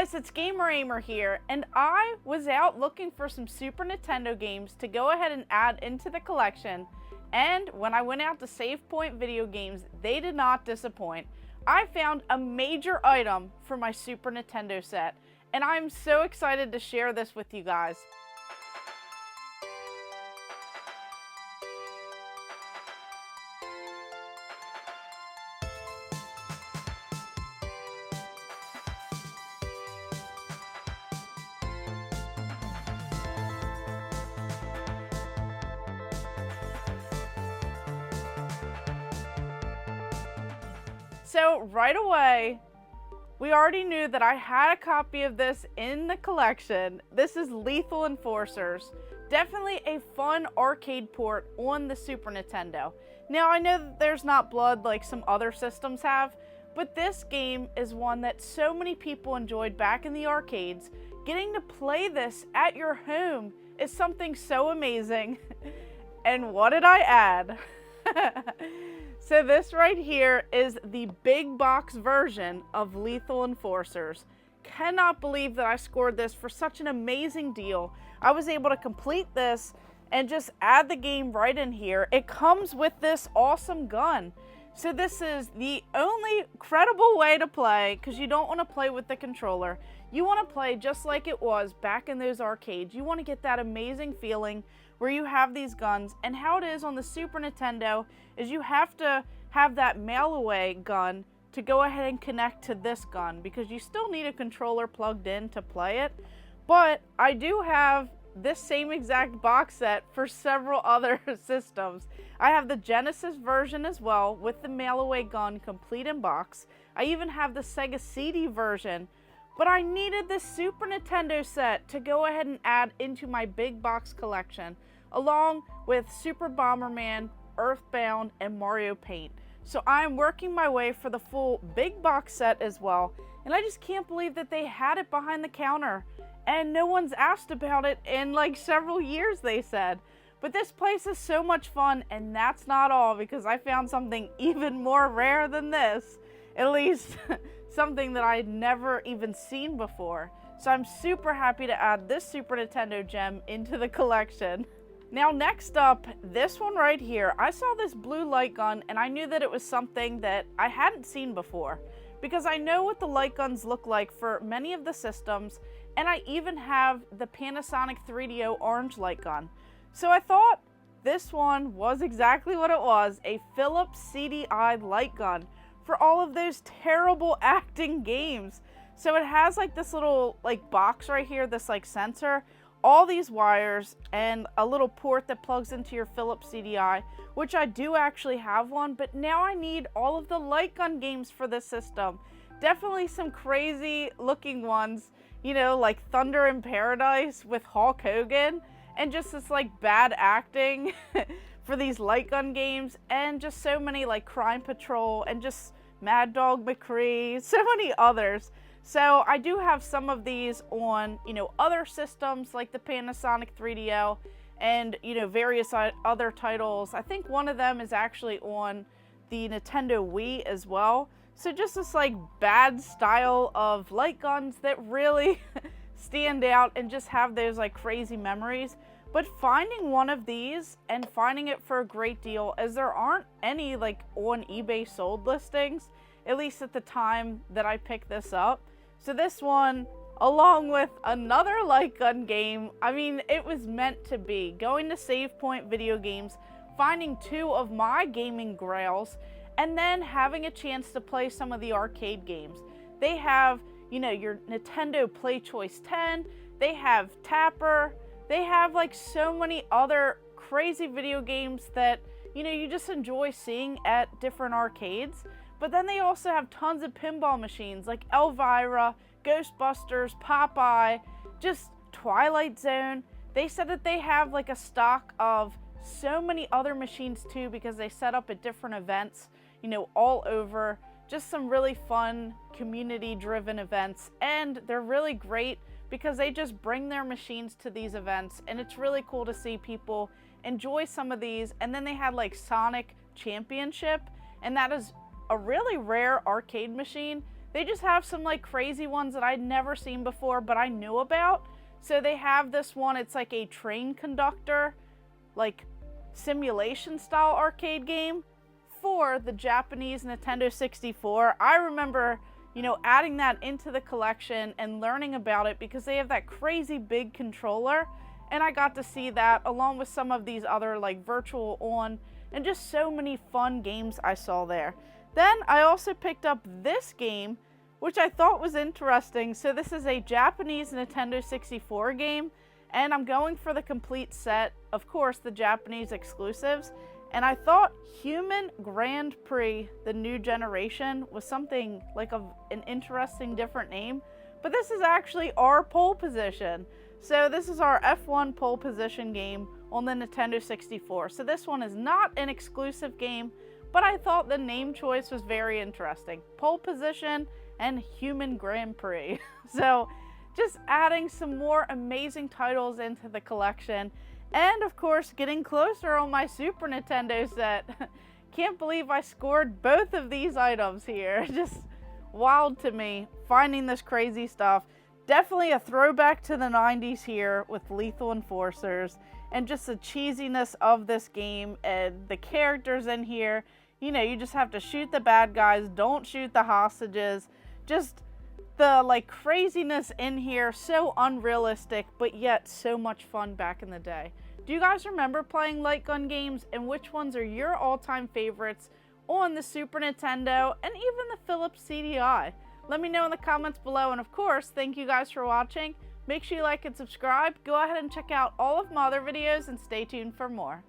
guys, it's Gamer Ahmer here, and I was out looking for some Super Nintendo games to go ahead and add into the collection, and when I went out to Save Point Video Games, they did not disappoint. I found a major item for my Super Nintendo set, and I'm so excited to share this with you guys. So right away, we already knew that I had a copy of this in the collection. This is Lethal Enforcers. Definitely a fun arcade port on the Super Nintendo. Now I know that there's not blood like some other systems have, but this game is one that so many people enjoyed back in the arcades. Getting to play this at your home is something so amazing. And what did I add? So this right here is the big box version of Lethal Enforcers. Cannot believe that I scored this for such an amazing deal. I was able to complete this and just add the game right in here. It comes with this awesome gun. So this is the only credible way to play, because you don't want to play with the controller. You want to play just like it was back in those arcades. You want to get that amazing feeling where you have these guns, and how it is on the Super Nintendo is you have to have that mail-away gun to go ahead and connect to this gun, because you still need a controller plugged in to play it. But I do have this same exact box set for several other systems. I have the Genesis version as well with the mail-away gun complete in box. I even have the Sega CD version, but I needed this Super Nintendo set to go ahead and add into my big box collection, along with Super Bomberman, Earthbound, and Mario Paint. So I'm working my way for the full big box set as well, and I just can't believe that they had it behind the counter and no one's asked about it in like several years, they said. But this place is so much fun, and that's not all, because I found something even more rare than this, at least something that I had never even seen before. So I'm super happy to add this Super Nintendo gem into the collection. Now next up, this one right here. I saw this blue light gun and I knew that it was something that I hadn't seen before, because I know what the light guns look like for many of the systems, and I even have the Panasonic 3DO orange light gun. So I thought this one was exactly what it was, a Philips CDI light gun for all of those terrible acting games. So it has like this little like box right here, this like sensor, all these wires, and a little port that plugs into your Philips CDI, which I do actually have one, but now I need all of the light gun games for this system. Definitely some crazy looking ones, you know, like Thunder in Paradise with Hulk Hogan, and just this like bad acting for these light gun games, and just so many like Crime Patrol and just Mad Dog McCree, so many others. So I do have some of these on, you know, other systems like the Panasonic 3DO and, you know, various other titles. I think one of them is actually on the Nintendo Wii as well. So just this like bad style of light guns that really stand out and just have those like crazy memories. But finding one of these and finding it for a great deal, as there aren't any like on eBay sold listings, at least at the time that I picked this up. So this one, along with another light gun game, I mean, it was meant to be. Going to Save Point Video Games, finding two of my gaming grails, and then having a chance to play some of the arcade games. They have, you know, your Nintendo Play Choice 10, they have Tapper, they have like so many other crazy video games that, you know, you just enjoy seeing at different arcades. But then they also have tons of pinball machines like Elvira, Ghostbusters, Popeye, just Twilight Zone. They said that they have like a stock of so many other machines too, because they set up at different events, you know, all over. Just some really fun community-driven events, and they're really great because they just bring their machines to these events, and it's really cool to see people enjoy some of these. And then they had like Sonic Championship, and that is a really rare arcade machine They just have some like crazy ones that I'd never seen before, but I knew about. So they have this one, it's like a train conductor, like simulation style arcade game for the Japanese Nintendo 64. I remember, you know, adding that into the collection and learning about it because they have that crazy big controller, and I got to see that along with some of these other like virtual on and just so many fun games I saw there. Then I also picked up this game, which I thought was interesting. So this is a Japanese Nintendo 64 game, and I'm going for the complete set, of course, the Japanese exclusives. And I thought Human Grand Prix, the new generation, was something like an interesting different name. But this is actually our pole position. So this is our F1 pole position game on the Nintendo 64. So this one is not an exclusive game, but I thought the name choice was very interesting. Pole position and Human Grand Prix. So just adding some more amazing titles into the collection. And of course, getting closer on my Super Nintendo set. Can't believe I scored both of these items here. Just wild to me, finding this crazy stuff. Definitely a throwback to the 90s here with Lethal Enforcers. And just the cheesiness of this game and the characters in here. You know, you just have to shoot the bad guys, don't shoot the hostages. Just the like craziness in here, so unrealistic, but yet so much fun back in the day. Do you guys remember playing light gun games, and which ones are your all-time favorites on the Super Nintendo and even the Philips CDI? Let me know in the comments below, and of course, thank you guys for watching. Make sure you like and subscribe. Go ahead and check out all of my other videos and stay tuned for more.